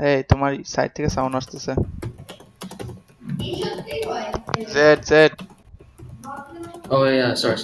এই তোমার সাইড থেকে সাউন্ড আসতেছে Z Z Oh yeah, sorry.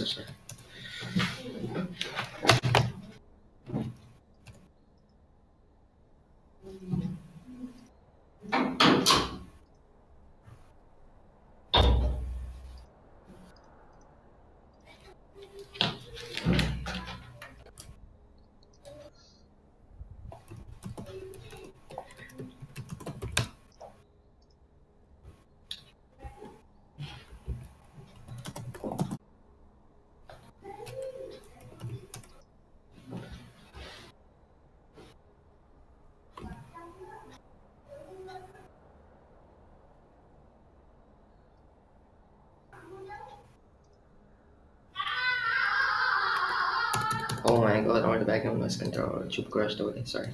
Oh my god, or the background noise control chip crashed away. Sorry.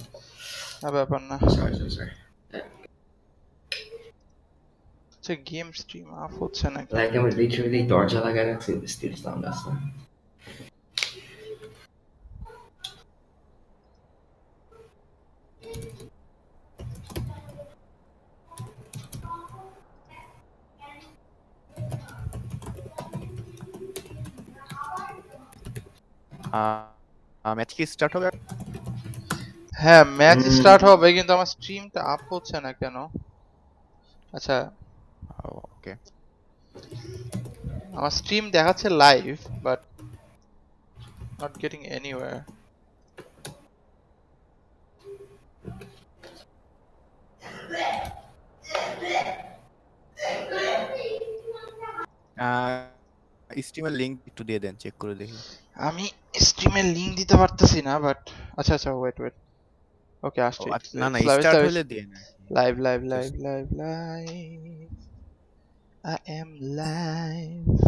ব্যাপার না Sorry. আচ্ছা গেম স্ট্রিম অফ হচ্ছে না কেন Like I'm literally দরজা লাগায় রাখছি, still sound আসছে। ম্যাচ কি স্টার্ট হবে? হ্যাঁ ম্যাচ স্টার্ট হবে কিন্তু আমার স্ট্রিমটা আপ হচ্ছে না কেন আচ্ছা ওকে আমার স্ট্রিম দেখাচ্ছে live but not getting anywhere স্ট্রিমের লিংক একটু দিয়ে দেন, চেক করে দেখি। আমি স্ট্রিমের লিংক দিতে পারতেছি না বাট আচ্ছা ওয়েট ওকে আসছে না স্টার্ট হলে দিয়ে না। Live I am live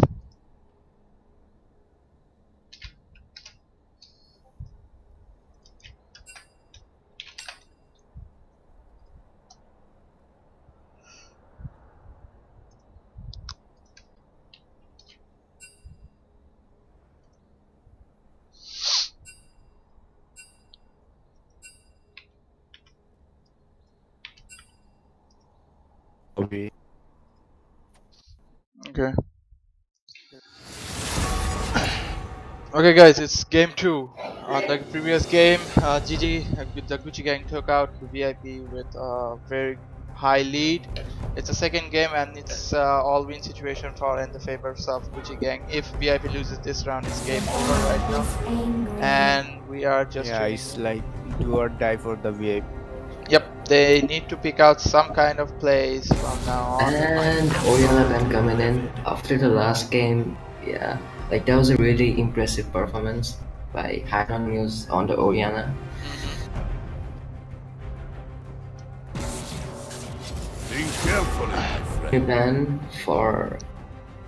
Okay guys, it's game 2. On the previous game, GG, the Gucci gang took out the VIP with a very high lead. It's a second game and it's all win situation for in the favor of Gucci gang. If VIP loses this round, it's game over right now. And we are just it's like do or die for the VIP. Yep, they need to pick out some kind of plays from now on. And Oriana then coming in after the last game. Yeah, like that was a really impressive performance by Hyron News on the Oriana. Think carefully, my friend. Ban for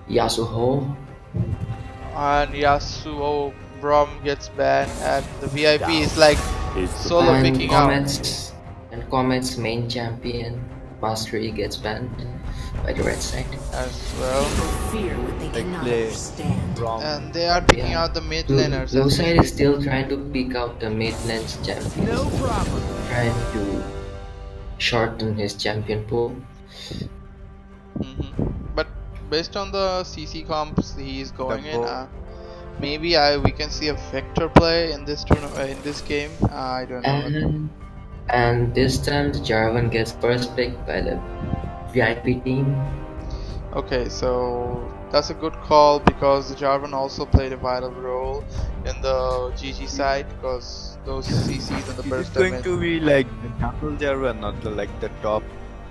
Yasuho. And Yasuo Brom gets banned and the VIP is like solo and picking Comets, out. And Comets main champion Mastery gets banned by the red side as well. Fear what they cannot understand. And they are picking out the mid laners. Blue side is still trying to pick out the mid lane's champion. No problem. Trying to shorten his champion pool. But based on the CC comps he is going in, maybe we can see a vector play in this tournament, in this game. I don't know. And this time the Jarvan gets first pick by the VIP team. Okay, so that's a good call because the Jarvan also played a vital role in the GG side because those CCs and the burst damage. It's going to be like the jungle Jarvan, not like the top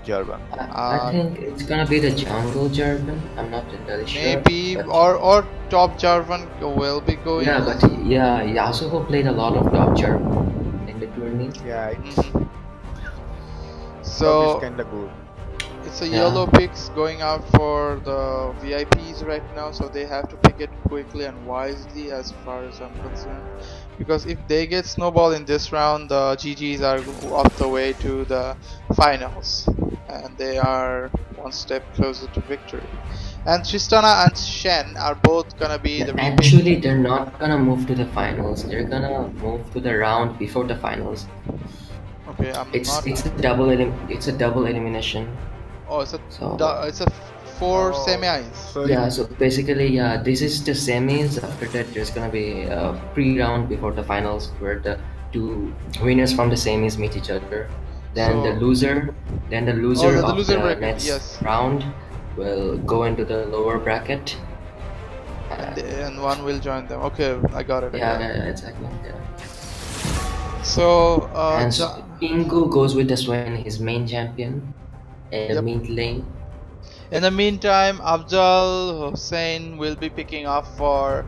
Jarvan. I think it's gonna be the jungle Jarvan. I'm not entirely sure. Maybe or top Jarvan will be going. Yeah, but Yasuo played a lot of top Jarvan in the tourney. Yeah. So it's kinda good. It's a yellow picks going out for the VIPs right now, so they have to pick it quickly and wisely as far as I'm concerned. Because if they get snowball in this round, the GGs are off the way to the finals, and they are one step closer to victory. And Tristana and Shen are both gonna be the actually they're not gonna move to the finals. They're gonna move to the round before the finals. Okay, I'm It's not. it's a double elimination. Oh, So it's a four Oh, semis. so yeah, so basically, yeah, this is the semis. After that, there's gonna be a pre-round before the finals, where the two winners from the semis meet each other. Then the So, loser, then the oh, loser the of loser the bracket, next yes, round will go into the lower bracket. and one will join them. Okay, I got it. I Yeah, got it. yeah, exactly. Yeah. So, And Pingu goes with the Swain, his main champion, in the yep. mid lane. In the meantime, Afzal Hussain will be picking up for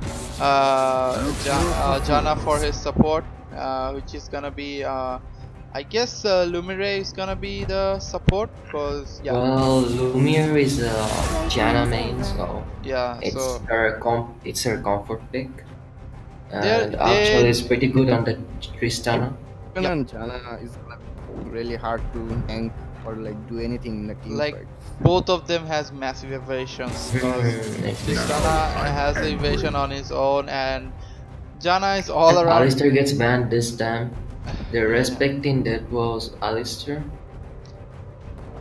Jana for his support, which is gonna be I guess Lumire is gonna be the support, cause yeah, Well, Lumiere is a Janna main, so yeah. So it's her comfort pick. they And Afzal they is pretty good on the Tristana. Even yep, and Jana is gonna be really hard to tank or like do anything in the team like fights. both of them has massive evasions, cause Exactly. Tristana has the evasion on his own, and Jana is all And around. Alistair gets banned this time. The Yeah. respecting that was Alistair.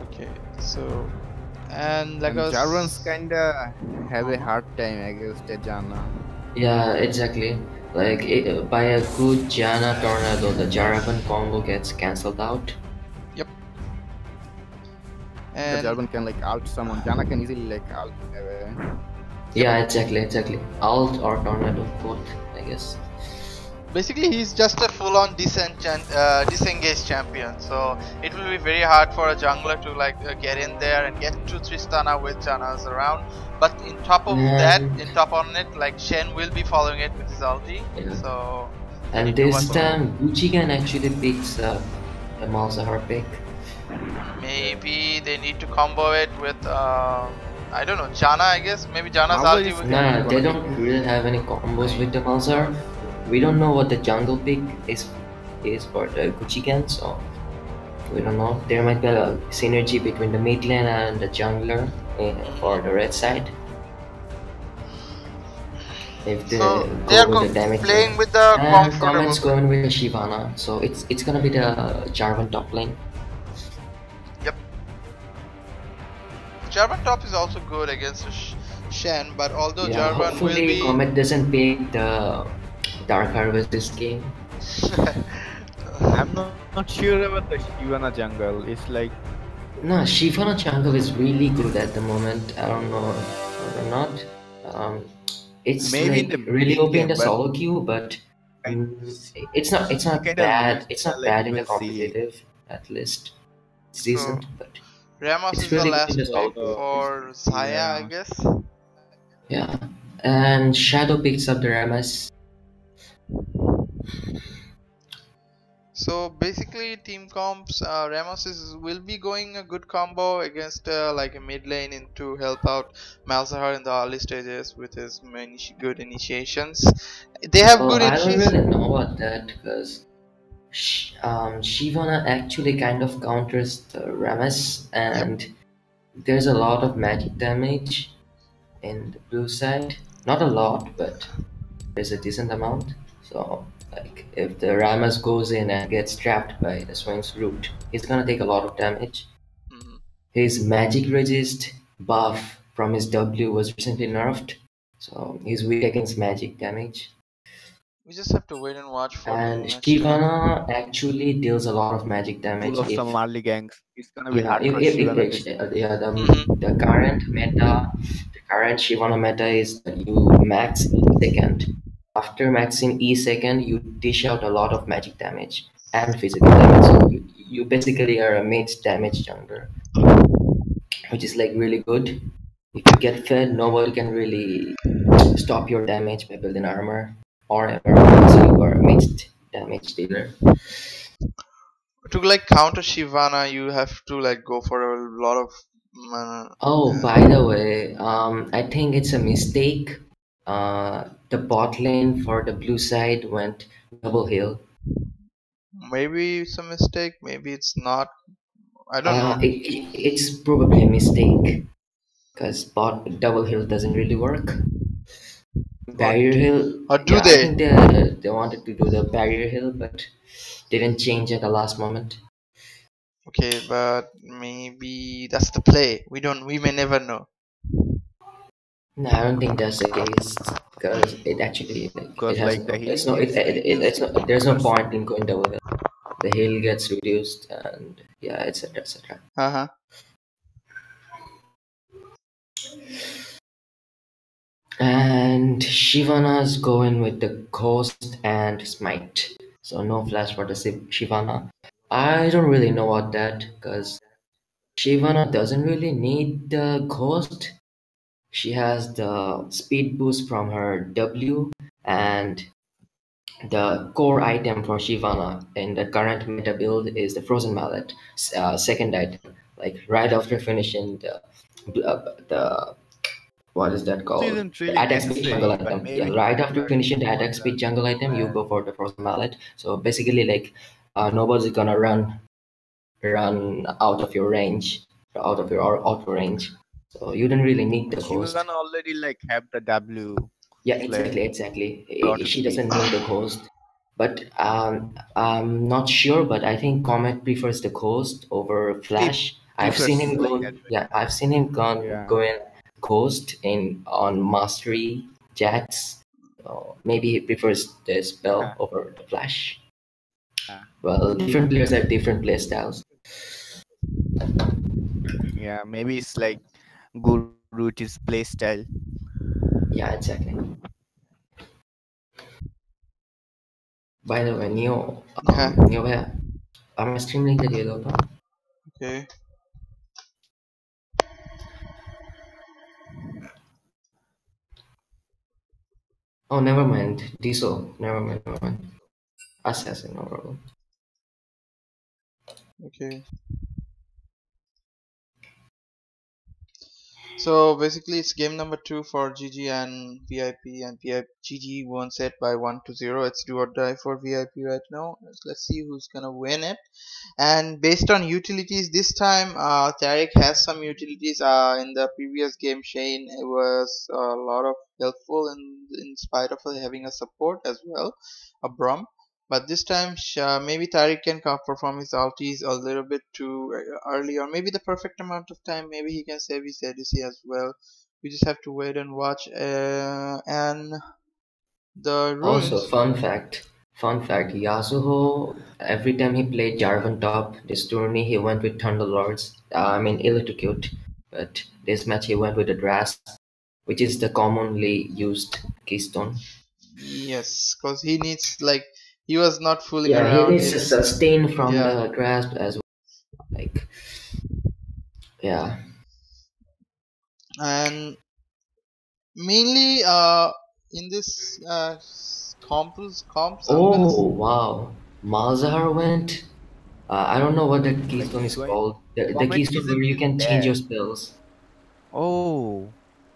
Okay. So and like And Jarvan's us. kinda have a hard time against the Jana. Yeah, exactly. Like by a good Janna tornado, the Jaravan combo gets cancelled out. Yep. Because And Jarvan can like alt someone. Jana can easily like alt away. Yeah, exactly. Alt or tornado, both, I guess. basically he's just a full-on disengaged champion, so it will be very hard for a jungler to like get in there and get to Tristana with Janas around. But in top of that, And in top on it, like Shen will be following it with his ulti. yeah. So we And need to this watch out. time, Gucci can actually picks up the Malzahar pick. Maybe they need to combo it with I don't know, Jana. I guess maybe Jana's Malzahar ulti is will. No, they gonna don't be really have any combos with the Malzahar. We don't know what the jungle pick is for the Gucci can, so we don't know. There might be a synergy between the mid lane and the jungler for the red side. If they So they go are with the damage playing lane. with the And comfortable. Comet's going with the Shyvana, so it's gonna be the Jarvan top lane. Yep. Jarvan top is also good against Shen, but although Yeah, Jarvan will hopefully be Comet doesn't pick the Dark Harvest this game. I'm not sure about the Shivana jungle. It's like No, Shyvana jungle is really good at the moment. I don't know or not. It's maybe in like the really mid OP in game, the but solo queue, but it's she not kind of bad. loses It's the not like bad in the USC. competitive. At least it's so decent, but Ramos it's is the really good in last the solo pick queue. for Saya, I Yeah. guess. Yeah, and Shadow picks up the Ramas. So basically, team comps, Ramos will be going a good combo against like a mid lane in to help out Malzahar in the early stages with his good initiations. They have Well, good I don't initiations. really know about that because Shyvana actually kind of counters the Ramas, Yep. and there's a lot of magic damage in the blue side. Not a lot, but there's a decent amount. So, like, if the Ramas goes in and gets trapped by the Swain's root, he's gonna take a lot of damage. Mhm. His magic resist buff from his W was recently nerfed, so he's weak against magic damage. We just have to wait and watch for the And match time. Shyvana actually deals a lot of magic Full damage of some if early ganks. It's gonna be yeah hard for Shivana this game. yeah Mhm. the current Shyvana meta is that you max E second. After maxing E second, you dish out a lot of magic damage and physical damage. So you basically are a mid damage jungler, which is like really good. If you get fed, nobody can really stop your damage by building armor or ever once you are a mid damage dealer. To like counter Shivana, you have to like go for a lot of mana. Oh, by the way, I think it's a mistake. The bot lane for the blue side went double heal. Maybe it's a mistake, maybe it's not. I don't know. It's probably a mistake because bot double heal doesn't really work. Or Barrier heal, do yeah, I they? think they wanted to do the barrier heal, but didn't change at the last moment. Okay, but maybe that's the play. We may never know. No, I don't think that's the case because it actually like it Because has like the no. heal It's no. gets It's reduced not. There's no 50%. point in going double hill. The hill gets reduced and yeah, etc. etc. Uh-huh. And Shivana's going with the Ghost and Smite. So no flash for the Shivana. I don't really know about that because Shivana doesn't really need the Ghost. She has the speed boost from her W, and the core item for Shivana in the current meta build is the Frozen Mallet, second item. Like right after finishing the what is that Also called? isn't The really attack speed jungle necessary, but item. Yeah, maybe right people after are finishing the want attack speed that jungle to item, you have. go for the Frozen Mallet. So basically, like nobody's gonna run out of your range, out of your auto range. So you don't really need the She ghost. gonna already like have the W. Yeah, It's like exactly. auto She speed. doesn't need the ghost, but I'm not sure. But I think Comet prefers the ghost over He Flash. I've seen prefers him like go. that. Yeah, I've seen him Yeah. going ghost in on mastery jacks. So maybe he prefers the spell over the Flash. Well, different players have different play styles. Yeah, maybe it's like Guru's play style. Yeah, exactly. By the way, Yeah. Neo, where? My stream link that you open? Okay. Oh, never mind. Diesel. Never mind. Never mind. Assassin, no problem. Okay. So basically, it's game number 2 for GG and VIP, and GG won set by 1-0. It's do or die for VIP right now. Let's see who's gonna win it. And based on utilities, this time Tariq has some utilities. In the previous game, Shane was a lot of helpful in spite of having a support as well, a Brom. But this time, maybe Tariq can perform his ultis a little bit too early, or maybe the perfect amount of time. Maybe he can save his ADC as well. We just have to wait and watch. And the Also, runes. fun fact, Yasuo, every time he played Jarvan top, this tourney he went with Thunderlords, I mean Electrocute, but this match he went with the Dras, which is the commonly used keystone. Yes, because he needs, like, he was not fooling Yeah, he around. needs to It's sustain from yeah. the grasp as well. Like, yeah. And mainly in this comps, I'm gonna Oh, wow. Malzahar went. I don't know what the Like keystone he's is going. called. The Comet keystone where isn't you really can change your bad. spells. Oh,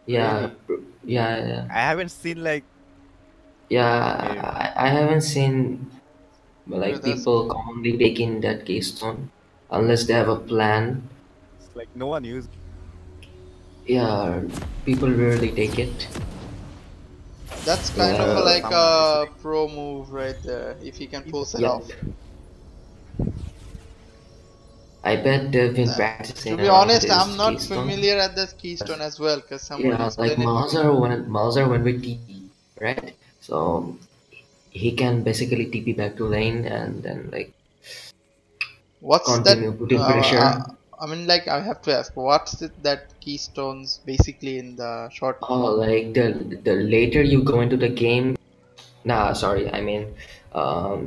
Yeah, really? yeah. I haven't seen like Yeah, him. I haven't seen yeah, like that's people commonly taking that keystone unless they have a plan. It's like no one used. Yeah, people rarely take it. kind of a, Because Well, like someone is a like pro move right there if he can pull it yep. off. I bet they've been Uh, to practicing be around honest, this I'm not keystone. familiar at that keystone as well, because someone Yeah, like explained it to me. Malzahar went with TP, right? So he can basically TP back to lane and then like What's that? continue putting Uh, uh, pressure. I mean, like, I have to ask, what's it that keystones basically in the short Oh, form? like the later you go into the game. Nah, sorry. I mean,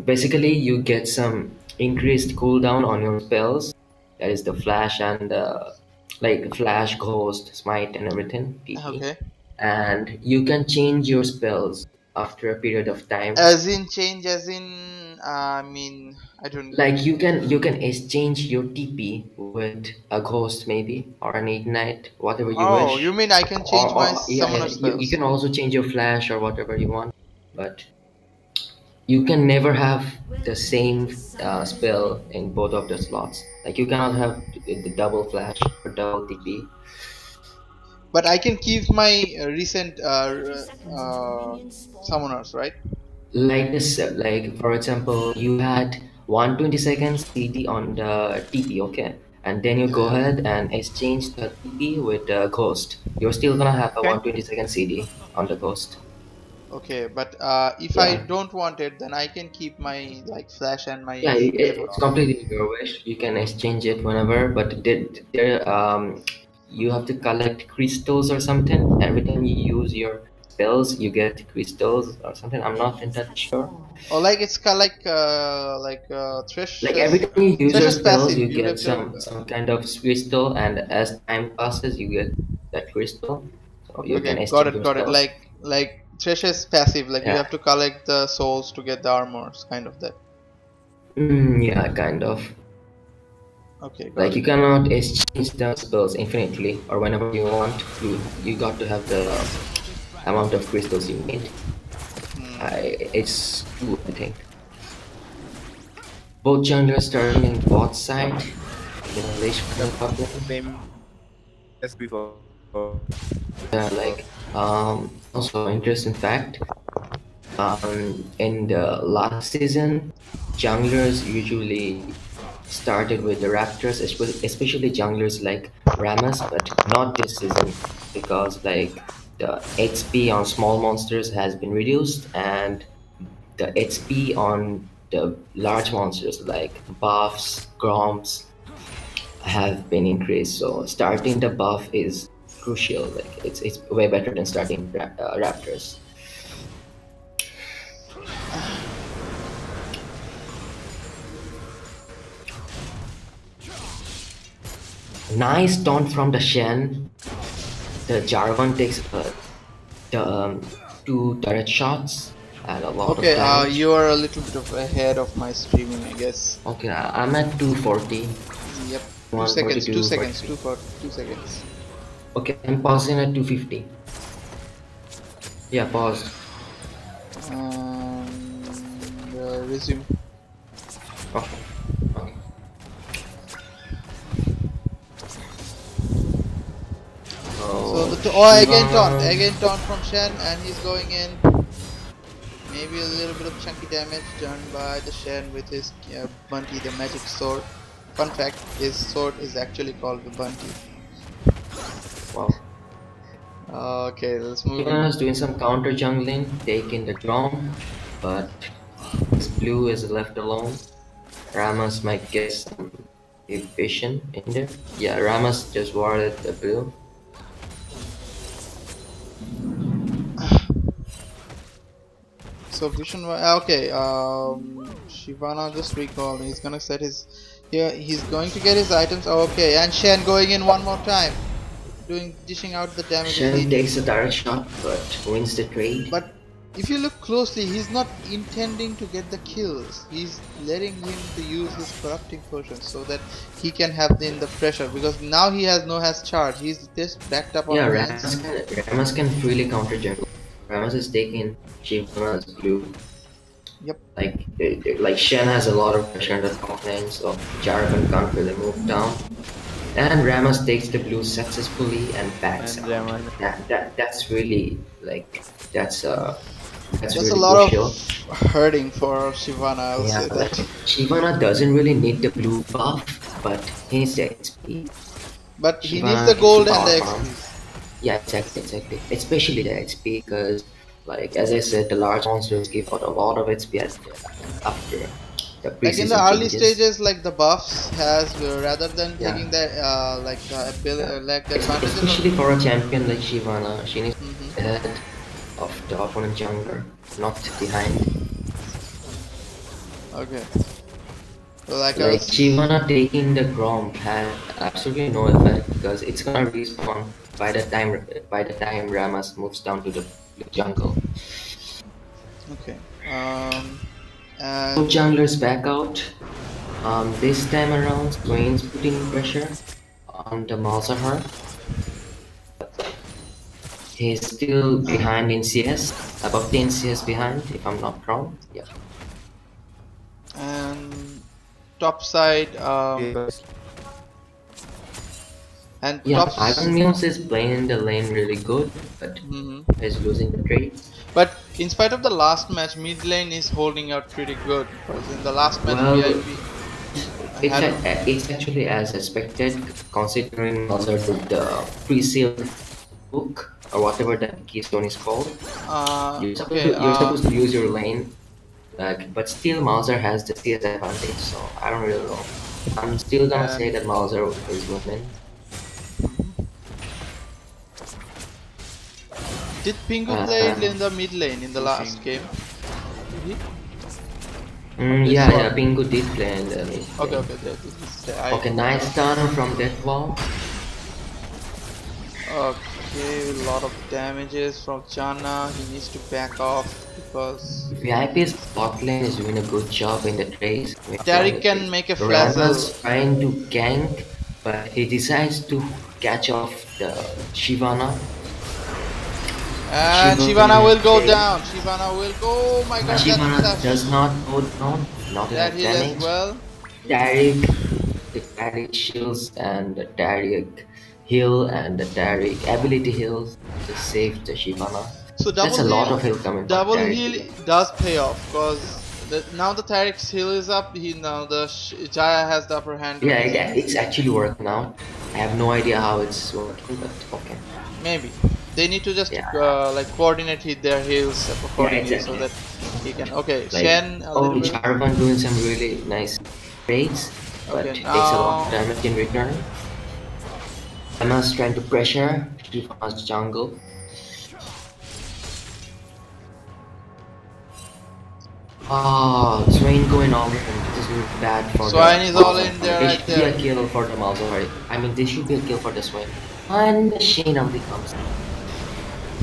basically you get some increased cooldown on your spells. That is the flash and like flash, ghost, smite, and everything. TP, Okay. and you can change your spells after a period of time. As in change, as in, I mean, I don't. Like you can exchange your TP with a ghost maybe or an ignite, whatever you Oh, you wish. mean I can change my Or yeah, summoner you spells? can also change your flash or whatever you want. But you can never have the same spell in both of the slots. Like you cannot have the double flash or double TP. But I can keep my recent 30 seconds until uh, minions spawn. summoners, right? Like this, like for example, you had 120 seconds CD on the TP, okay? And then you go Yeah. ahead and exchange the TP with the Ghost. You're still gonna have a Okay. 120 second CD on the Ghost. Okay, but if I Yeah. don't want it, then I can keep my like flash and my Yeah, playbook. it's completely your wish. You can exchange it whenever, but you have to collect crystals or something. Every time you use your spells, you get crystals or something. I'm not entirely sure. Or like it's kind like Like every time you use your Thresh's spells, passive. you You get have to some kind of crystal, and as time passes, you get that crystal, so you can okay, exchange your got it. spells. Like Thresh's passive. Like you Yeah, have to collect the souls to get the armors, kind of that. yeah, kind of. Okay, got Like it. you cannot exchange the spells infinitely or whenever you want. You got to have the amount of crystals you need. It's two, I think. Both junglers starting in bot side. You know, Lich for the top lane. Same as before. Yeah, like also interesting fact. In the last season, junglers usually started with the Raptors, especially junglers like Rammus, but not this season because like the HP on small monsters has been reduced and the HP on the large monsters like buffs, groms have been increased. So starting the buff is crucial. Like it's way better than starting Raptors. Nice taunt from the Shen. The Jarvan takes the two turret shots and a lot of Okay, damage. you are a little bit of ahead of my streaming, I guess. Okay, I'm at 240. Yep. 140, 2 for 2 seconds. Okay, I'm pausing at 250. Yeah, paused. Resume. Okay. Okay. So So again taunt from Shen, and he's going in. Maybe a little bit of chunky damage done by the Shen with his Bunty, the magic sword. Fun fact: his sword is actually called the Bunty. wow. Okay, let's move Shivan on. is doing some counter jungling, taking the Grom, but his blue is left alone. Ramas might get some evasion in there. Yeah, Ramas just warded the blue. So Vision, okay. Shivana just recalled. He's gonna set his. Yeah, he's going to get his items. Okay, and Shen going in one more time, dishing out the damage. Shen takes a direct shot, but wins the trade. But if you look closely, he's not intending to get the kills. He's letting him to use his corrupting potions so that he can have the pressure. Because now he has charge. He's just backed up on Yeah, lanes. Ramas can freely counter jungle. Ramas is taking Shivana's blue. Yep. Like Shen has a lot of pressure in the top lane, so Jarvan can't really move down. And Ramas takes the blue successfully and backs And out. That's really like that's That's really a lot crucial. of hurting for Shivana. I'll Yeah, say like that. Shivana doesn't really need the blue buff, but he needs the XP. But he needs Shivana the needs gold to and the power farm. XP. Yeah, exactly. Especially the XP, because like as I said, the large monsters give out a lot of XP after the Like in the preseason early changes. stages, like the buffs has rather than Yeah. taking the like the ability, Yeah. like the advantages of. Especially for a champion like Shivana, she needs Mhm. ahead of the opponent jungler, not behind. Okay. Like I Like was. Shivana taking the Grom had absolutely no effect because it's gonna respawn by the time Ramas moves down to the jungle. Okay. Both And junglers back out. This time around, Swain's putting pressure on the Malzahar. He's still behind in CS, about 10 CS behind, if I'm not wrong. Yeah. and top side and Yeah, top. Ivan Mills is playing the lane really good, but Mhm. he's losing the trade. But In spite of the last match, mid lane is holding out pretty good because in the last match Well, VIP had it's actually as expected considering Mother took the pre-sealed book or whatever that keystone is called. okay You're supposed to use your lane, but still Mauser has the CS advantage, so I don't really know. I'm still gonna say and that Mauser is winning. did Pingu play in the mid lane in the last game? Did he? Yeah, so- yeah, Pingu did play in the mid Okay, lane. okay, Okay, nice stunner from that wall. Okay, a lot of damages from Jana. He needs to back off because VIP's bot lane is doing a good job in the trace. Tariq can make a Rama's flazzle. trying to gank, but he decides to catch off the Shivana. And Shivana will go down. Shivana will go. Oh my god, Shivana that's does not go down, not that enough hit as damage. well. The Tariq shields and the Tariq heal and the Tariq ability heals just saved the Shivana. So That's a lot of heal coming from double Tariq. heal does pay off because now the Tariq's heal is up. Now the Jaya has the upper hand. Yeah, it's actually working out. I have no idea how it's working, but okay. Maybe they need to just Yeah. like coordinate their heals accordingly exactly. so that he can. Okay, Like, Shen a little bit. Jarvan doing some really nice trades, but Okay, takes a lot of now damage in return. Emma's trying to pressure Shiva's jungle. Swain going all in. This is bad for Swain is all in Malzahar. there, This right should be there. a kill for the Malzahar. I mean, this should be a kill for the Swain. And the Shane only comes.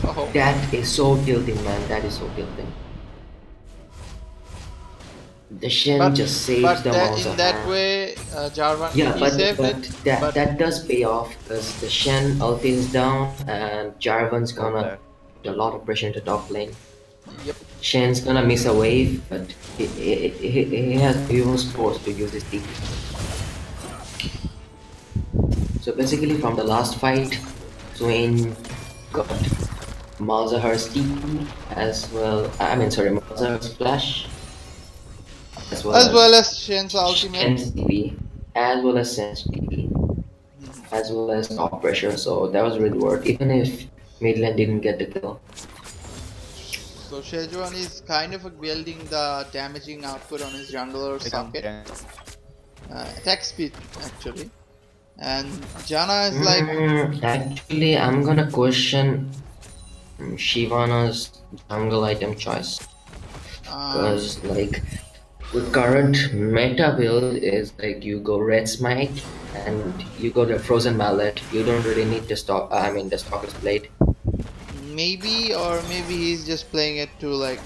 oh, That is so tilting, man. That is so tilting. The Shen just saves the Malzahar. in that way, Jarvan Yeah, he but, saved but it. that But that does pay off because the Shen ulti is down and Jarvan's gonna put a lot of pressure into top lane. yep. Shen's gonna miss a wave, but he was forced to use his TP. So basically, from the last fight, Swain got Malzahar's TP as well. I mean, sorry, Malzahar's flash as Well as Shen's ultimate. Shen's TP, as well as Shen's TP, as well as top pressure. So that was really worth, even if mid lane didn't get the kill. So Sejuan is kind of building the damaging output on his jungler socket. Attack speed actually. And Jana is like Actually, I'm gonna question Shivana's jungle item choice. Because like the current meta build is like you go red smite and you go the frozen mallet. You don't really need the stock. I mean the stalker's blade. maybe he's just playing it to like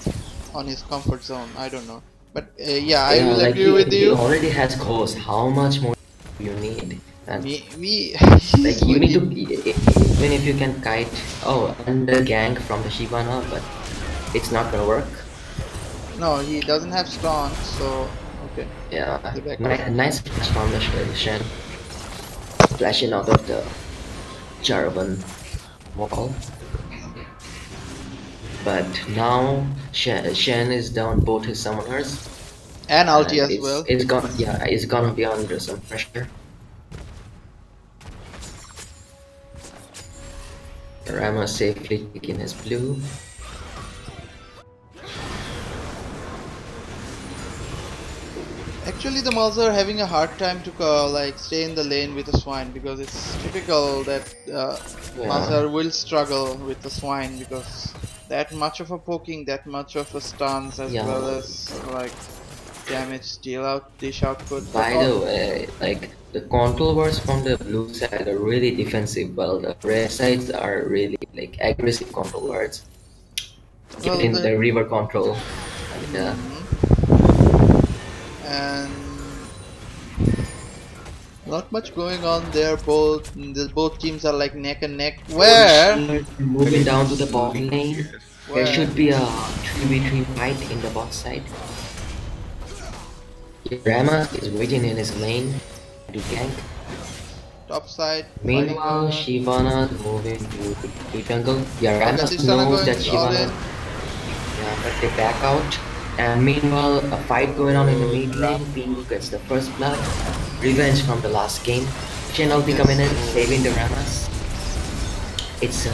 on his comfort zone. I don't know. But yeah, I will like agree with he you. already has ghost. How much more do you need? And We like you need to even if you can kite. Oh, and the gank from the Shivana, but it's not gonna work. No, he doesn't have stun, so okay. Yeah, The back nice flash from the Shen. Flashing out of the Jarvan wall. But now Shen is down both his summoners. And ulti as it's, well. It's gonna be under some pressure. Rama safely taking his blue. Actually, the Mulls are having a hard time to like stay in the lane with the swine because it's typical that Mulls will struggle with the swine because that much of a poking, that much of a stuns as well as like damage dish output. By the way, like the control wars from the blue side are really defensive, while the red sides are really like aggressive control wards. Well, in the river control. Yeah. And not much going on there. Both teams are like neck and neck. Where Moving down to the bot lane, there should be a 3v3 fight in the bot side. Rama is waiting in his lane to gank. Top side. Meanwhile, Shivana is moving to jungle. Yeah, Rama knows that Shivana. but they back out. And meanwhile, a fight going on in the mid lane. Pingu gets the first blood. Revenge from the last game. Shen ulti coming in, saving the Ramas. It's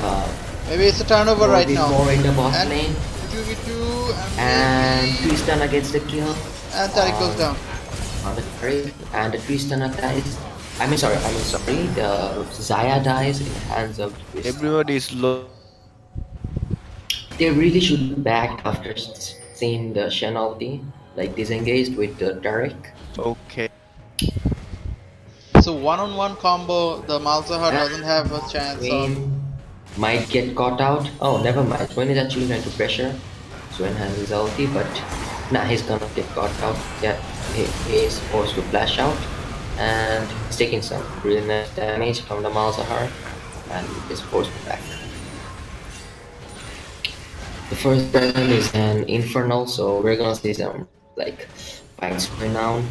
maybe it's a turnover right now. 4v4 in the bot And lane. 2v2 And Tristana gets the kill. and Tariq goes down. On the turret, and the Tristana dies. Sorry, the Zaya dies in the hands of Tristana. Everybody is low. They really should be back after seeing the Shen ulti, like disengaged with the Tariq. Okay. So one-on-one combo, the Malzahar doesn't have a chance of. Swain might get caught out. Oh, never mind. Swain is actually trying to pressure. Swain has his ulti, but nah, he's gonna get caught out. Yeah, he is forced to flash out, and he's taking some really nice damage from the Malzahar, and is forced back. The first dragon is an infernal, so we're gonna see some like fights going on.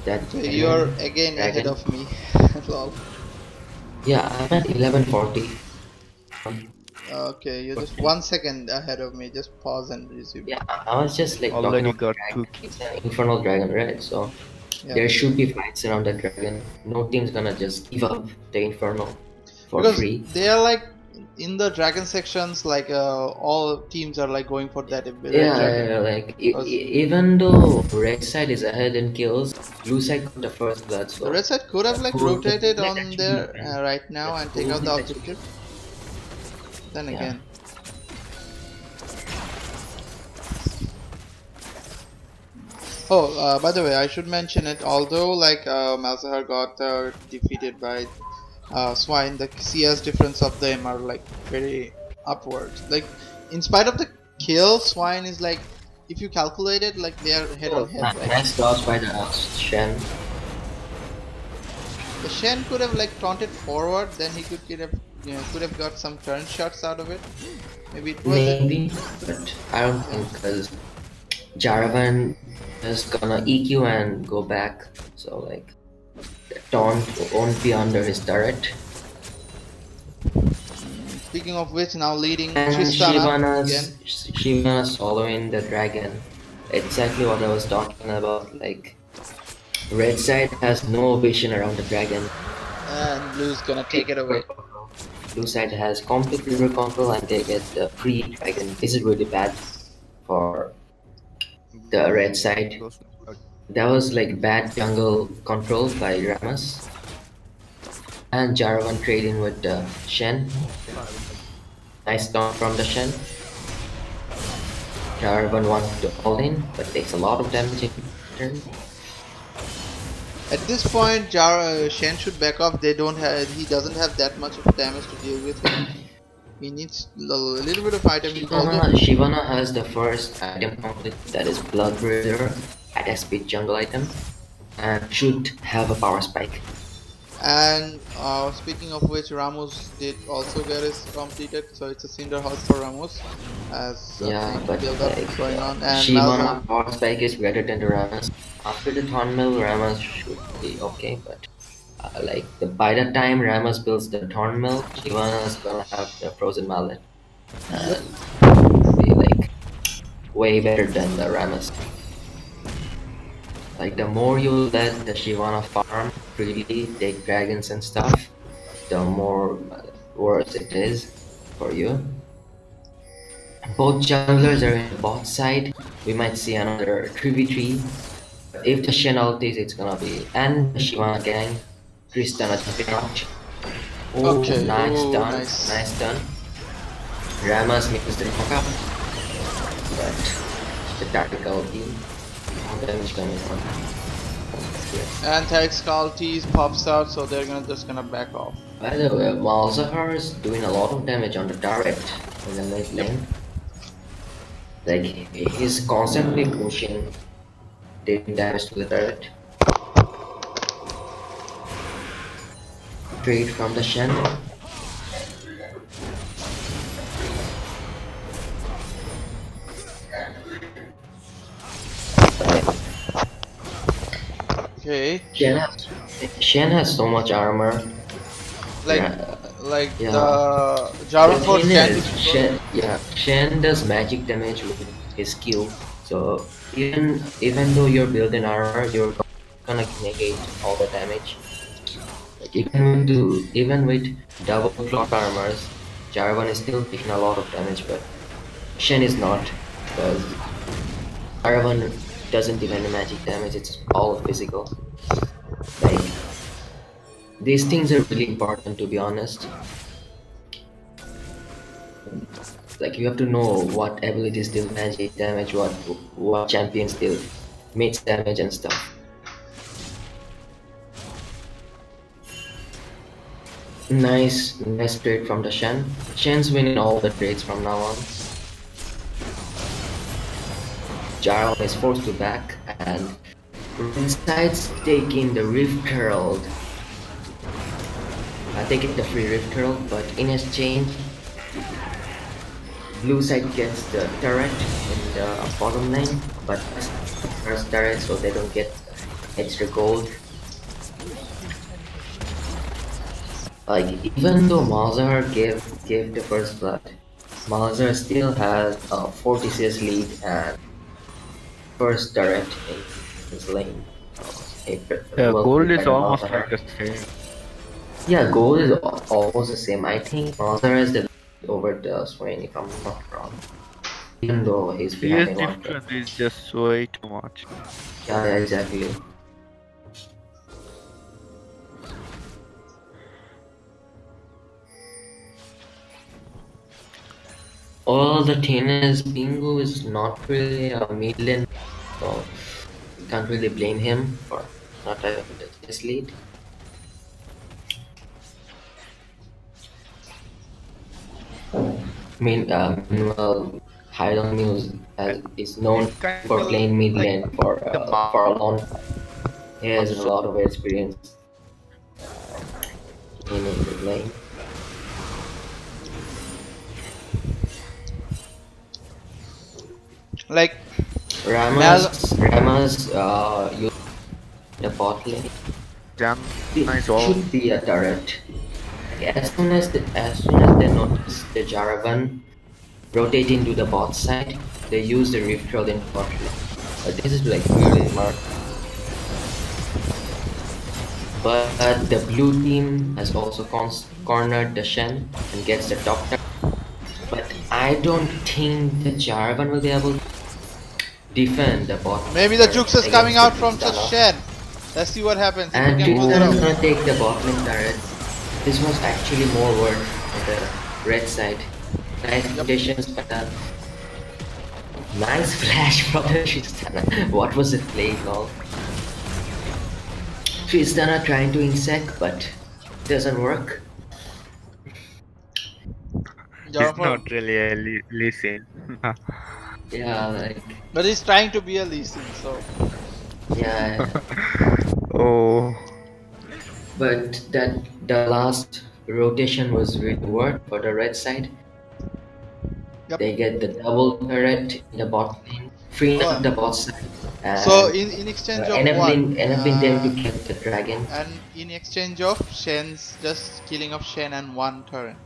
That So you're again ahead of me. Lol. Yeah, I'm at 1140. Okay, you're just 1 second ahead of me. Just pause and resume. Yeah, I was just like Already talking about got dragon. 2 kills. It's an infernal dragon, right? So Yeah. there should be fights around that dragon. No team's gonna just give up the infernal for Because free. they are like in the dragon sections, like all teams are like going for that ability. Yeah, like even though red side is ahead in kills, blue side got the first blood. So The red side could have like Cool. rotated Like, on actually, there yeah. right now and take out the Cool. objective. Then Yeah. again. Oh, by the way, I should mention it. Although like Malzahar got defeated by Swine, the CS difference of them are like very upwards. Like in spite of the kill, Swine is like, if you calculate it, like they are head on head. Right? Nice dodge by the Shen. The Shen could have like taunted forward, then he could have got some turn shots out of it. Maybe it was Maybe, but I don't think because Jaravan is gonna EQ and go back, so like the taunt won't be under his turret. Speaking of which, now leading And Tristana again. Shyvana's following the dragon. Exactly what I was talking about. Like red side has no vision around the dragon. And Blue's gonna take it away. Blue side has complete river control and they get the free dragon. This is really bad for the red side. That was like bad jungle control by Ramas. And Jaravan trading with the Shen. Nice taunt from the Shen. Jaravan wants to all in, but takes a lot of damage in return. At this point, Shen should back off. He doesn't have that much of damage to deal with. He needs a little bit of item. Shyvana has the first item complete, that is Blood Breather at speed jungle item, and should have a power spike. And speaking of which, Ramos did also get his completed, so it's a Cinder House for Ramos as Yeah, but build up like, going on. And Shyvana power spike is better than the Ramas. After the Thornmill, Ramas should be okay, but like by the time Ramas builds the Thornmill, Shyvana is gonna have the Frozen Mallet. Be like way better than the Ramas. Like the more you let the Shyvana farm freely, take dragons and stuff, the more worse it is for you. Both junglers are in the bot side. We might see another 3v3. If the Shen ultis, it's gonna be, and the Shyvana gang, Tristana jumping out. Oh, Okay, nice ooh, done, nice. nice done. Ramas makes the knockup, but the tactical team, damage coming on. and Tariq's ulti pops out, so they're just gonna back off. By the way, Malzahar is doing a lot of damage on the turret in the mid lane. Like, he's constantly pushing, taking damage to the turret. Trade from the Shen. Okay, Shen has so much armor. like Yeah. the Jarvan The Force thing can is, Shen does magic damage with his skill. So even though you're building armor, you're gonna negate all the damage. Like even with double plot armors, Jarvan is still taking a lot of damage, but Shen is not, because Jarvan doesn't deal any magic damage. It's all physical. Like these things are really important, to be honest. Like you have to know what abilities deal magic damage, what champions deal mage damage and stuff. Nice trade from the Shen. Shen's winning all the trades from now on. Jarl is forced to back, and Inside's taking the Rift Herald. Taking the free Rift Herald, but in exchange, blue side gets the turret in the bottom lane, but first turret, so they don't get extra gold. Like even though Malzahar gave the first blood, Malzahar still has a 40 CS lead and first turret in his lane. Yeah, Well, gold is almost Malzahar. like the same. Yeah, gold is almost the same. I think Malzahar is the over the Swain, if I'm not wrong. Even though he's CS behind one. difference is just way too much. Yeah, exactly. All the thing is, Bingo is not really a mid lane, so you can't really blame him for not having this lead. Meanwhile, Hyron Muse is known for playing mid lane for a long time. He has a lot of experience in mid lane. Like Ramas use the bot lane. Jam It nice all. should be a turret. As soon as they notice the Jarvan rotate into the bot side, they use the Rift Herald in bot lane. But this is like really smart. But the blue team has also cornered the Shen and gets the top turret. But I don't think the Jarvan will be able to defend the bot. maybe the Jukes is coming out from the Tristana. Shen. Let's see what happens. If And we can pull it Tristana is off. gonna take the bot lane turret. This was actually more work on the red side. Nice rotations, but nice flash from the Tristana. What was the play called? Tristana trying to insect, but doesn't work. It's Jarvan, not really a listen. Yeah, like but he's trying to be a Lee Sin, so yeah. Oh, But the last rotation was really worth for the red side. Yep. They get the double turret in the bot lane, freeing up the bot side. And so in exchange of enabling them to one, get the dragon. and in exchange of Shen's just killing of Shen and one turret.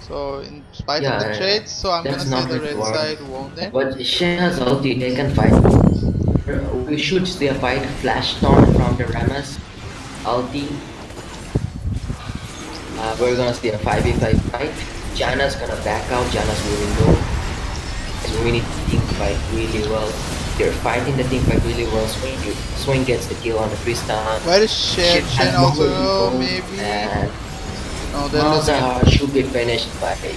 So in spite of the Yeah, trades, so I'm gonna that's say not the good red work. side won then. But Shen has ulti, they can fight. We should see a fight. Flash storm from the Ramas ulti. We're gonna see a 5v5 fight. Janna's gonna back out. Janna's really low. So we need to team fight really well. They're fighting the team fight really well. Swing gets the kill on the Tristana. Where is Shen? Has Shen no also info, maybe. And No, then let's Malzahar should be finished by the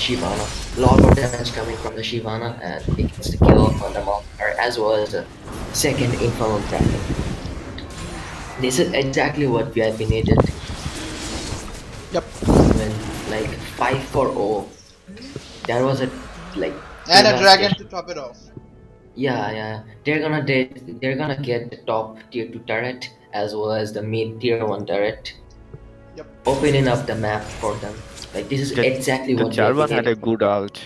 Shyvana. Lot of damage coming from the Shyvana, and he gets the kill on the Malzahar as well as the second Infernal Dragon. This is exactly what VIP needed. Yep. When like 5-4-0, there was a like. And a dragon devastation. to top it off. Yeah. They're gonna get the top tier 2 turret as well as the mid tier 1 turret. Yep. Opening up the map for them. Like this is exactly the what Jarvan they had a needed. good ult.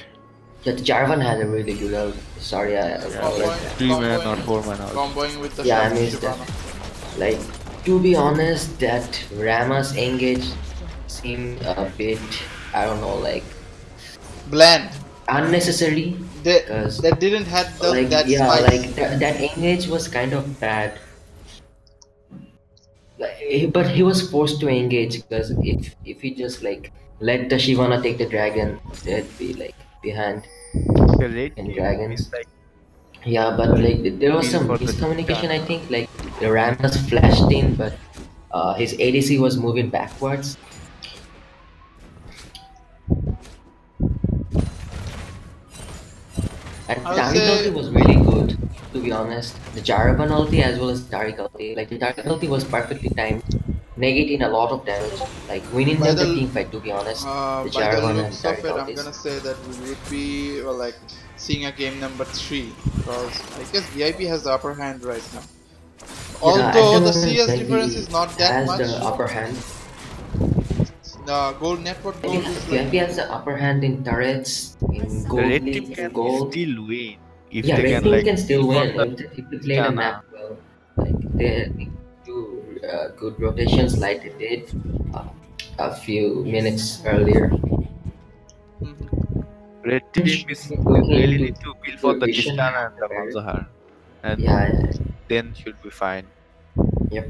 Yeah, the Jarvan had a really good ult. Sorry, I Comboing- 3-man or comboing- 4-man ult. Comboing with the Yeah, I Shen missed that. Shyvana. Like, to be honest, that Ramas engage seemed a bit, I don't know, like, Bland. unnecessary They because that didn't had like that yeah, spice. like that engage was kind of bad. But he was forced to engage because if he just like let the Shivana take the dragon, they'd be like behind The red in team is dragons. like Yeah, but trying like there to was build some for the miscommunication. I turn. think like the Ramnas flashed in, but his ADC was moving backwards. And I would Tariq say ulti was really good, to be honest. The Jaravan ulti as well as Tariq ulti. Like the Tariq ulti was perfectly timed, negating a lot of damage, like winning by them the the team fight. To be honest, the by the Jaravan and looks of Tariq it, I'm ultis. gonna say that we would be like seeing a game number three because I guess VIP has the upper hand right now. Yeah, at Although the the moment CS when difference he is not that has the much, upper hand, the gold network gold is like VIP has the upper hand in turrets, in The gold red team league, in can gold. still win if Yeah, they red can team like can build still for win the if they play the map Istana. well. Like they do good rotations like they did uh, a few minutes earlier. mhm. Red And team should is be really looking need to build for good the vision Tristana and after the Baron. Malzahar, and Yeah, yeah, then should be fine. yep.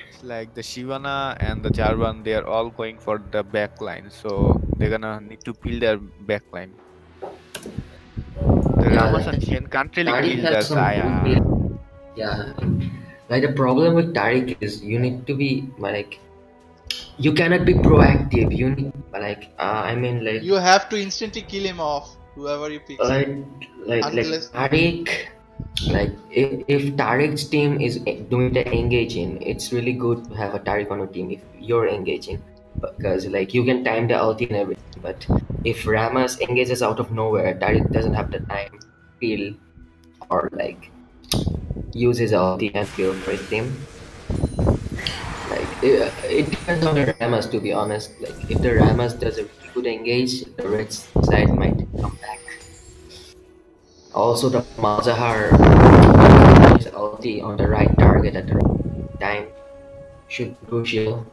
It's like the Shivana and the Jarvan, they are all going for the back line, so they're gonna need to build their back line. The Yeah, Ramas like and Shen can't really Tariq kill the has some good Zaya. build. Yeah, like the problem with Tariq is you need to be like you cannot be proactive. You need like I mean You have to instantly kill him off, whoever you picks like up, like unless Tariq. Like if Tariq's team is doing the engaging, it's really good to have a Tariq on your team if you're engaging because like you can time the ulti and everything. But if Ramas engages out of nowhere, Tariq doesn't have the time, feel or like use his ulti and feel for his team. Like it depends on the Ramas to be honest. Like if the Ramas does a really good engage, the red side might come back. Also, the Malzahar using his ulti on the right target at the right time should be crucial.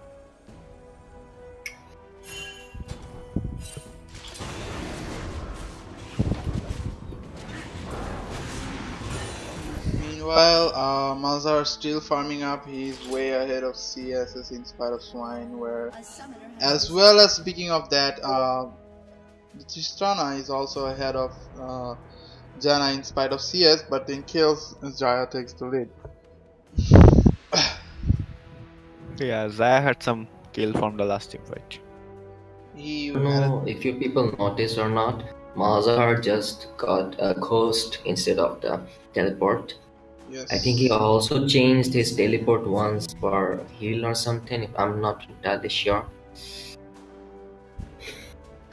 meanwhile, Malzar still farming up. He's way ahead of CSS in spite of Swine. Where, as well as speaking of that, Tristana is also ahead of Jana in spite of CS, but in kills, Jaya takes the lead. Yeah, Zaya had some kill from the last team fight. He I don't had a, know if you people noticed or not, Malzahar just got a ghost instead of the teleport. I think he yes, also changed his teleport once for heal or something, if I'm not entirely sure.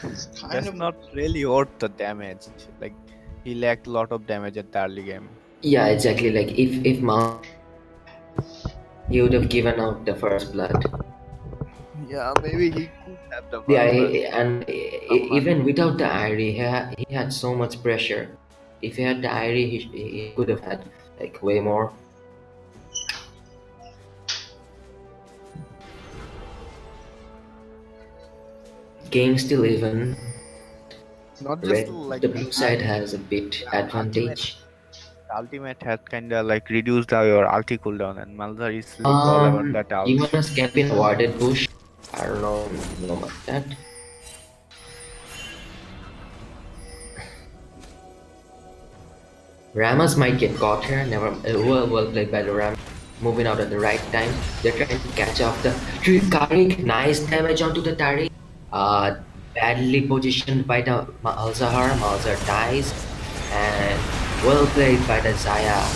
it's kind That's of not really worth the damage. Like he lacked a lot of damage at the early game. Yeah, exactly. Like if Mal he would have given out the first blood. Yeah, maybe he could have the Yeah, first, but and some luck. even without the Irie, he had so much pressure. If he had the Irie, he could have had like way more. Game still even. Not just Red, like the the blue side has a bit ultimate. advantage. The ultimate has kinda like reduced your ulti cooldown, and Malzar is like all about that ult. Ivana's camp in a warded bush. I don't know about that. Ramas might get caught here. Never. Well played by the Ram. Moving out at the right time. They're trying to catch off the Tariq. Nice damage onto the Tariq. Uh, badly positioned by the Malzahar. Malzahar dies. And well played by the Zaya.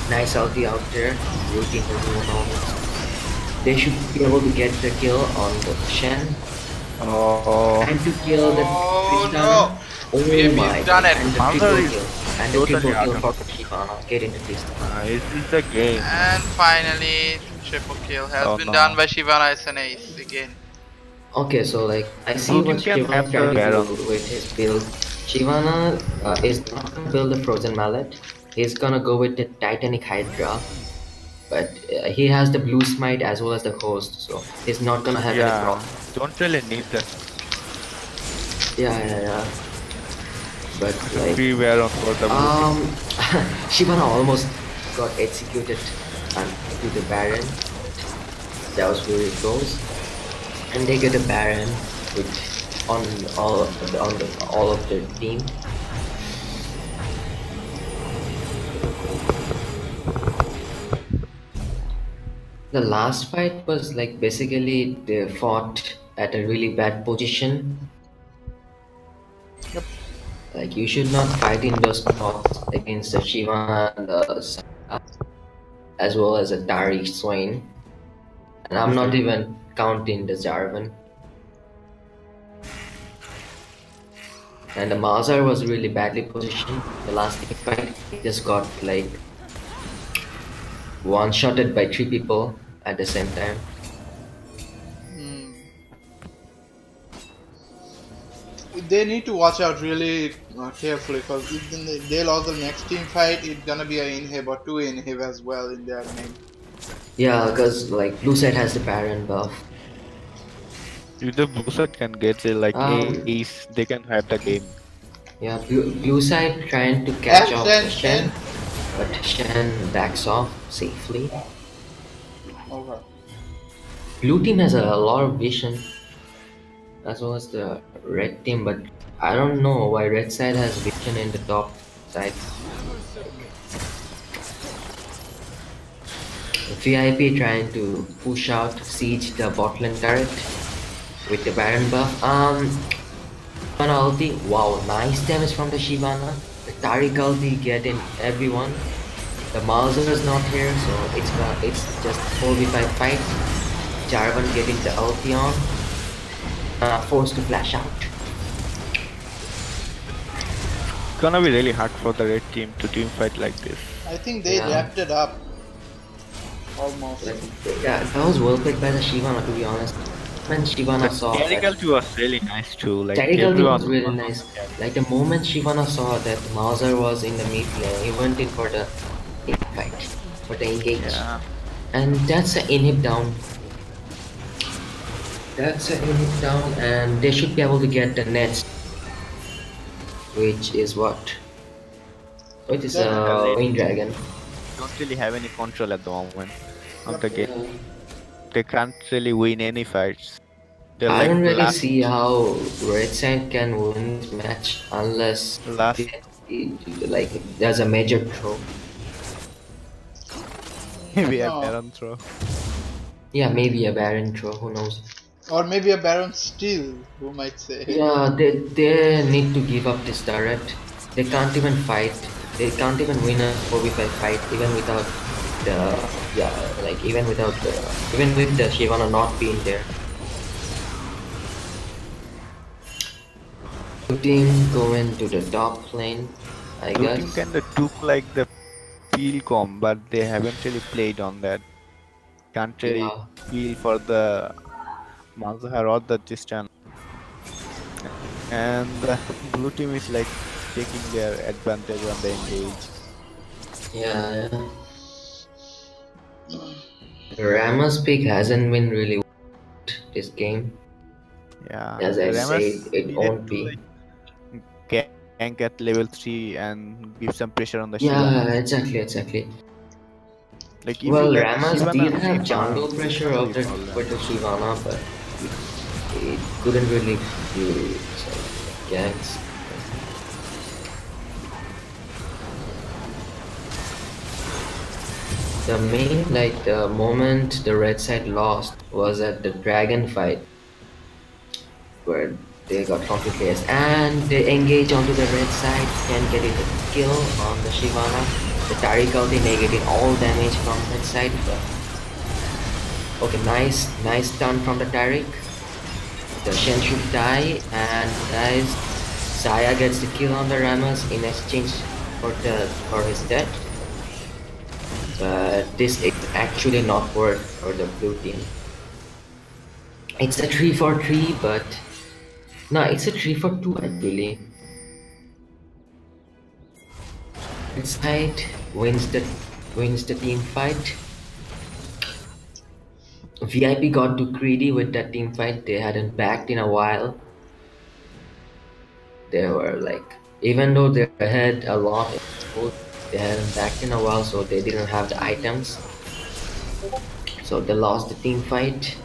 Nice ulti out there. Rooting the moment. They should be able to get the kill on the Shen. Oh, And to kill the oh Tristana. no, Oh my VIP's done god. it, And the Malzar triple is kill. And the totally triple out kill of for it. Shivana. Get into Tristana. It's just a game. and finally triple kill has Oh been done no. by Shivana as an ace again. Okay, so like I see Blue what team can Shivana's have trying the to Baron. do with his build. Shivana is not gonna build the Frozen Mallet. He's gonna go with the Titanic Hydra, but he has the Blue Smite as well as the Host, so he's not gonna have any Yeah, problem. don't really need that. Yeah. But It's a like, free Baron for the blue team. Shivana almost got executed to the Baron. That was really close, and they get a Baron with all of their team. The last fight was like basically they fought at a really bad position. Yep. Like you should not fight in those spots against the Shivana and the Saya, as well as a Tari Swain. And I'm not Exactly. even counting the Jarvan. And the Mazar was really badly positioned. The last team fight, he just got like one-shotted by 3 people at the same time. Hmm. They need to watch out really carefully because if they lost the next team fight, it's gonna be an inhib or two inhib as well in their name. Yeah, because like blue side has the Baron buff. If the blue side can get like Um, ace, they can have the game. yeah, blue side trying to catch And off the Shen, but Shen backs off safely. Okay. Blue team has a lot of vision, as well as the red team, but I don't know why red side has vision in the top side. VIP trying to push out, siege the bot lane turret with the Baron buff. Shivana ulti, wow, nice damage from the Shivana. The Taric ulti getting everyone. The Malzahar is not here, so it's just 4v5 fight. Jarvan getting the ulti on, forced to flash out. It's gonna be really hard for the red team to team fight like this. I think they Yeah. wrapped it up almost. Like, yeah, that was well played by the Shivana, to be honest. When Shivana saw that, Tactical was really nice too. Like tactical team was everyone really nice. Like the moment Shivana saw that Malzahar was in the mid lane, he went in for the fight, for the engage. Yeah. And that's an inhib down. That's an inhib down, and they should be able to get the nets, which is what? Which is a Wind Dragon. Don't really have any control at the moment of the game. Yeah. They can't really win any fights. They're I like don't really last, see how Red Side can win this match unless last. like there's a major throw. We have No. Baron throw. Yeah, maybe a Baron throw, who knows. Or maybe a Baron steal, who might say. Yeah, they need to give up this turret. They can't even fight. They can't even win a 4v5 fight even without the even with the Shivana not being there. Blue team going to the top lane, I Blue team guess. kinda took like the peel comp, but they haven't really played on that. Can't really Yeah. peel for the Malzahar or the Tristan. And the blue team is like taking their advantage on the engage. Yeah. Rama's pick hasn't been really good this game. Yeah. As I Ramus said, it needed won't to be. like gank at level 3 and give some pressure on the Yeah, Shivana. exactly. Like if Well, you let Ramas Shivana did have leave, jungle pressure it's of the problem. for the Shivana, but it couldn't really do ganks. The main, like the moment the red side lost was at the dragon fight, where they got completely ace, and they engage onto the red side and get a kill on the Shivana. The Taric ulti negating all damage from that side. Okay, nice turn from the Taric. The Shen should die, and guys, Saya gets the kill on the Ramas in exchange for his death. But this is actually not worth for the blue team. It's a 3-for-3, but no, it's a 3-for-2 actually. Red side wins the team fight. VIP got too greedy with that team fight. They hadn't backed in a while. They were like, even though they had a lot in gold, they hadn't backed in a while, so they didn't have the items. So they lost the team fight.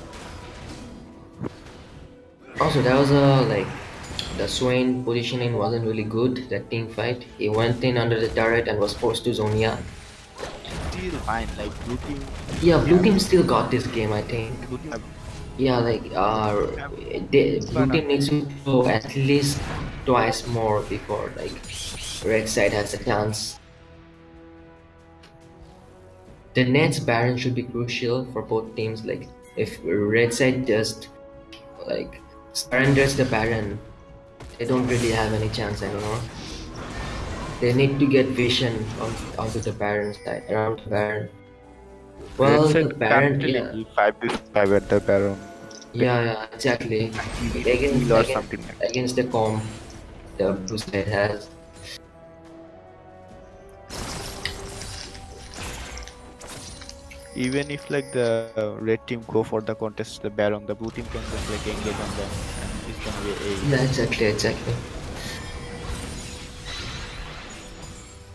Also, there was a like the Swain positioning wasn't really good. That team fight, he went in under the turret and was forced to zone Yan. Still fine. Like blue team Yeah, blue have team still got this game, I think. blue team have, Yeah, like have blue gonna team needs to go at least twice more before like red side has a chance. The Nets Baron should be crucial for both teams. Like if red side just like surrenders the Baron, they don't really have any chance anymore. They need to get vision onto the Baron side, around the Baron. red Well, the side Baron, can't really yeah, be 5v5 at the Baron. They yeah, exactly. need Against heal or against something like that. against the comp the blue side has. Even if like the red team go for the contest, the Baron, the blue team can just like engage on them, and it's gonna be a. Yeah, exactly.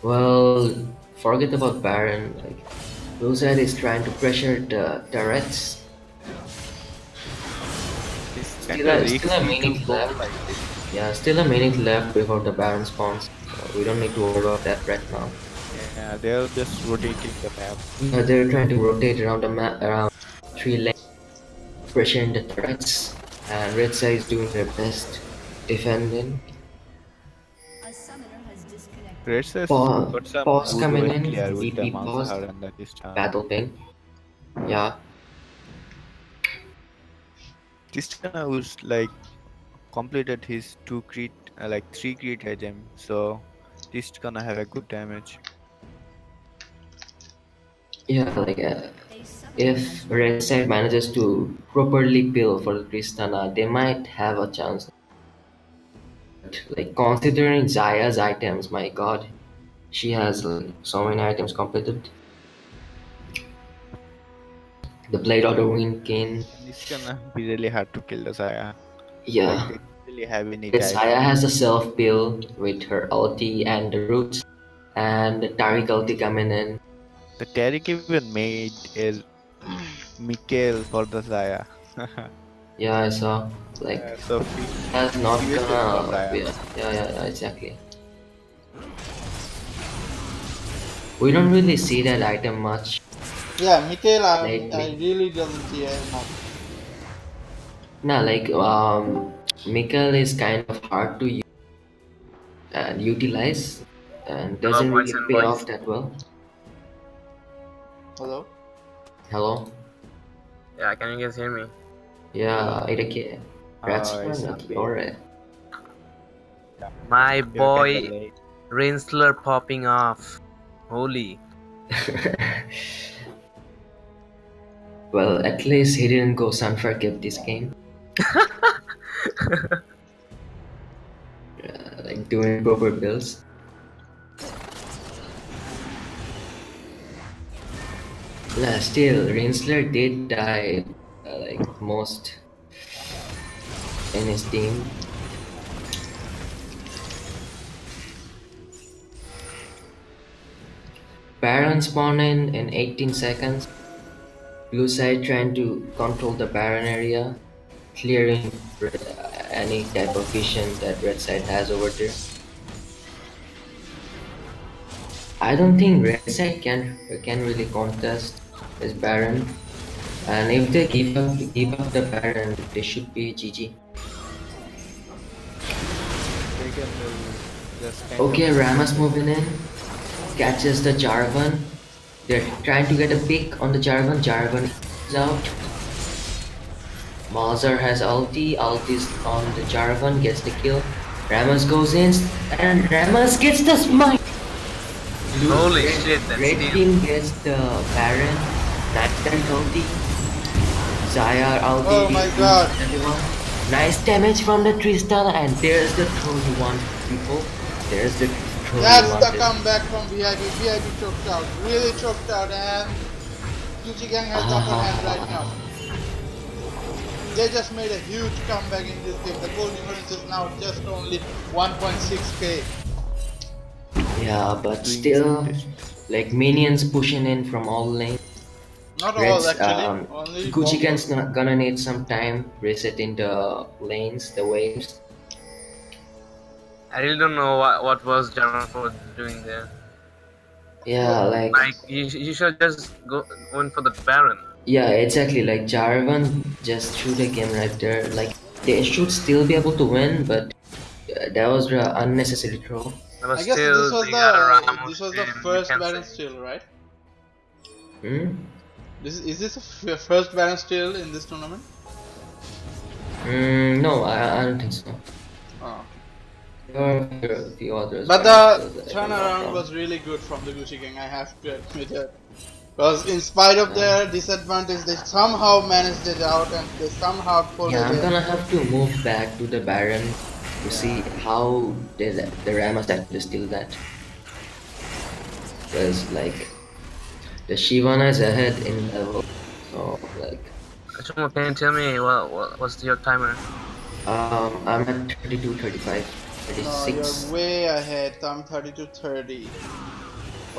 Well, forget about Baron. Like, blue side is trying to pressure the turrets. It's kind Still of still a risky to minute go left. like this. Yeah, still a minute left before the Baron spawns. We don't need to worry about that right now. Yeah, they're just rotating the map. Yeah, they're trying to rotate around the map around 3 lanes, pressuring the turrets, and red side is doing their best defending. A summoner has disconnected. Red Stars got some Pause good coming way in, clear with the EP pause, Malzahar and the Tristan. battle ping. Yeah, Tristan was like completed his like 3 crit HM, so this gonna have a good damage. yeah, like A summoner if red side manages to properly build for the Tristana, they might have a chance. But, like considering Zaya's items, my god, she has like so many items completed. The Blade of the Wind King, And it's gonna be really hard to kill the Zaya. yeah. Like they don't really have any The dive. Saya has a self build with her ulti and the roots, and the Tariq ulti coming in. The Tariq even made a Mikhail for the Zaya. Yeah, I saw. Like, So that's not seriously for gonna. Zaya. Yeah, exactly. We don't really see that item much Yeah, Mikhail, I lately. really doesn't see it much. Nah, like, Mikkel is kind of hard to use and utilize and doesn't really pay off that well. Hello? Hello? Yeah, can you guys hear me? Yeah, okay. That's It's fine. not Okay, bad. alright. My You're kinda boy late. Rinsler popping off. Holy. Well, at least he didn't go Sunfire Kept this game. Like doing proper builds. Nah, still, Rinsler did die like most in his team. Baron spawned in 18 seconds. Blue side trying to control the Baron area, clearing any type of vision that red side has over there. I don't think red side can really contest this Baron, and if they give up the Baron, they should be GG. They can just kind Okay, of Ramas moving in, catches the Jarvan. They're trying to get a pick on the Jarvan. Jarvan is out. Malzahar has ulti's on the Jarvan, gets the kill. Ramas goes in, and Ramas gets the smite. Holy shit, that's Red steal. team gets the Baron, Nightmare ulti, Zaya ulti. Oh my god. Everyone. Nice damage from the Tristana, and there's the throw you want, people. There's the throw That's you the wanted. comeback from VIP. VIP choked out. Really choked out, and Gucci Gang has the upper hand right now. they just made a huge comeback in this game. The goal difference is now just only 1.6k. Yeah, but Doing still, some like minions pushing in from all lanes. Not all Red's actually, only Gucci Bombos. Gan's gonna need some time resetting the lanes, the waves. I really don't know what was German for doing there. Yeah, like Like you should just go went for the Baron. yeah, exactly. Like Jarvan just threw the game right there. Like they should still be able to win, but that was an unnecessary throw. But I guess this still, was they got a this Ramos was the team. You first can Baron say. steal, right? Hmm? Is this the first Baron steal in this tournament? No, I don't think so. Oh. There were a few others. But Baron the steals that if I'm not turnaround wrong. was really good from the Gucci Gang, I have to admit it. Because in spite of their disadvantage, they somehow managed it out and they somehow pulled Yeah, it I'm in. gonna have to move back to the Baron to see how the Ramos actually steal that. Because like the Shivana is ahead in level, so like Chumo, can you tell me what's your timer? I'm at 32, 35, No, 36. you're way ahead. I'm 32 30.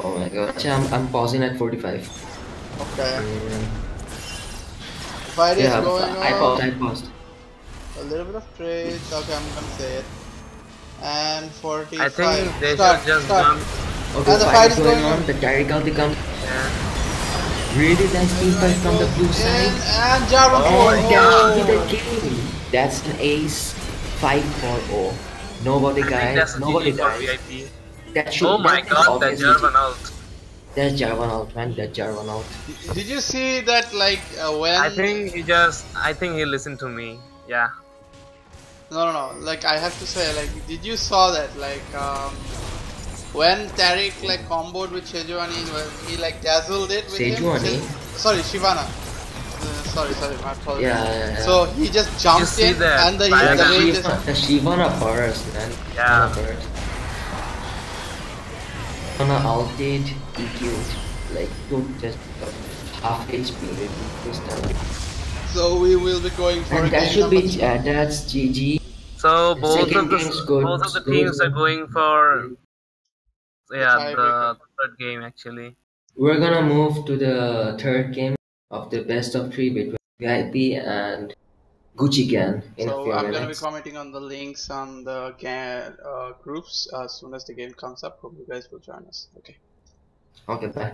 Oh my god. Actually, I'm pausing at 45. Okay. Mm, Fight is yeah, going I paused. on. I paused. A little bit of trade. Okay, I'm gonna say it. And 45. I think they Start, should just start. jump. Okay, And the fight is going on. on. The Taric ulti comes. Yeah. Really nice team fight from the blue In side. and Jarvan Oh And my that God. should be the game. That's an ace 5-4-0. Nobody I think guys. that's a Nobody GG for dies. VIP. That should. Oh my That is god, that obviously German ult. That's Jarvan out, man. That Jarvan out. Did you see that like when I think he listened to me. Yeah. no like I have to say like did you saw that like when Tariq like comboed with Sejuani when he like dazzled it with Sejuani? him sorry Shivana sorry my apologies Yeah. so he just jumped see in that? and the Yeah, the, range is the Shivana burst, man. Yeah. Shivana burst. Shivana ulted, EQ'd. Like, took just half HP with crystal. so we will be going for And a that game should be, number that's GG. So Second game's good. both of the teams are going for the tiebreaker. third game actually. We're gonna move to the third game of the best of three between VIP and Gucci Gang in a So few I'm gonna be minutes. commenting on the links on the groups as soon as the game comes up. Hope you guys will join us. Okay. Okay, bye.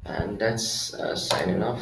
And that's signing off.